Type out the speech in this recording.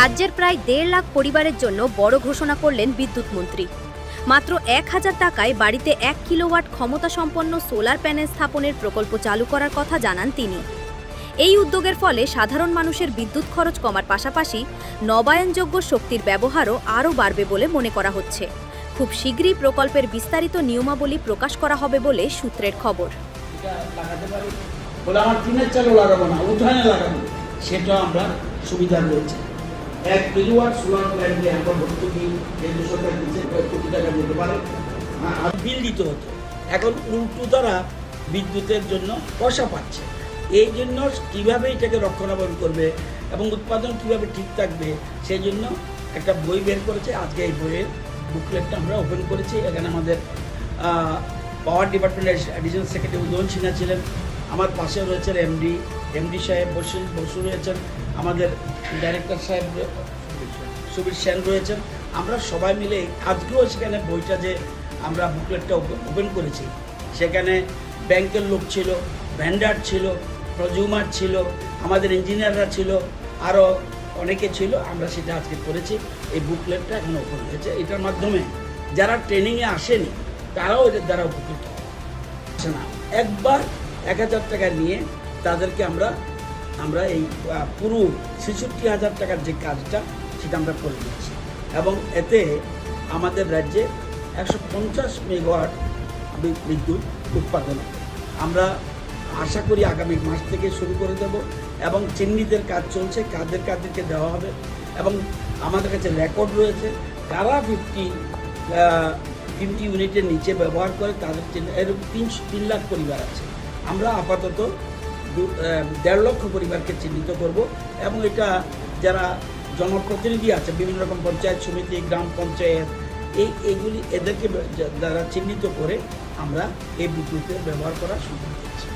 রাজ্যের প্রায় 1.5 লাখ পরিবারের জন্য বড় ঘোষণা করলেন বিদ্যুৎ মন্ত্রী। মাত্র 1000 টাকায় বাড়িতে 1 কিলোওয়াট ক্ষমতা সম্পন্ন সোলার প্যানেল স্থাপনের প্রকল্প চালু করার কথা জানান তিনি। এই উদ্যোগের ফলে সাধারণ মানুষের বিদ্যুৎ খরচ কমার পাশাপাশি নবায়নযোগ্য শক্তির ব্যবহারও আরও বাড়বে বলে মনে করা হচ্ছে। খুব শীঘ্রই প্রকল্পের বিস্তারিত নিয়মাবলী প্রকাশ করা হবে বলে সূত্রের খবর। আমার টিনের চালও লাগাবো না, উঠানে লাগাবো, সেটাও আমরা সুবিধা রয়েছে। 1 কিলোওয়াট সোলার প্ল্যান্টে এখন ভর্তুকি কেন্দ্র সরকার দিচ্ছে, কয়েক কোটি টাকা দিতে পারে, আর বিল দিতে হতো। এখন উল্টো তারা বিদ্যুতের জন্য পয়সা পাচ্ছে। এই জন্য কীভাবে এটাকে রক্ষণাবেক্ষণ করবে এবং উৎপাদন কীভাবে ঠিক থাকবে সেই জন্য একটা বই বের করেছে। আজকে এই বইয়ের বুকলেটটা আমরা ওপেন করেছি। এখানে আমাদের পাওয়ার ডিপার্টমেন্টের অ্যাডিশনাল সেক্রেটারি উদয়ন সিনহা ছিলেন, আমার পাশে রয়েছেন এমডি সাহেব বসু রয়েছেন, আমাদের ডাইরেক্টর সাহেব সুবীর সেন রয়েছেন। আমরা সবাই মিলে আজকেও সেখানে বইটা যে আমরা বুকলেটটা ওপেন করেছি, সেখানে ব্যাংকের লোক ছিল, ভেন্ডার ছিল, প্রজুমার ছিল, আমাদের ইঞ্জিনিয়াররা ছিল, আরও অনেকে ছিল। আমরা সেটা আজকে করেছি। এই বুকলেটটা এখন ওপেন হয়েছে। এটার মাধ্যমে যারা ট্রেনিংয়ে আসেনি তারাও এদের দ্বারা উপকৃত হচ্ছে না। একবার 1000 টাকা নিয়ে তাদেরকে আমরা এই পুরো 66,000 টাকার যে কাজটা সেটা আমরা করে দিচ্ছি এবং এতে আমাদের রাজ্যে 150 মেগাওয়াট বিদ্যুৎ উৎপাদন আমরা আশা করি আগামী মাস থেকে শুরু করে দেব এবং চিহ্নিতের কাজ চলছে, কাদেরকে দেওয়া হবে এবং আমাদের কাছে রেকর্ড রয়েছে কারা 50 ইউনিটের নিচে ব্যবহার করে তাদের এরকম 3 লাখ পরিবার আছে। আমরা আপাতত 1.5 লক্ষ পরিবারকে চিহ্নিত করব এবং এটা যারা জনপ্রতিনিধি আছে বিভিন্ন রকম পঞ্চায়েত সমিতি, গ্রাম পঞ্চায়েত, এগুলি এদেরকে যারা চিহ্নিত করে আমরা এই বিদ্যুতের ব্যবহার করা শুরু করছি।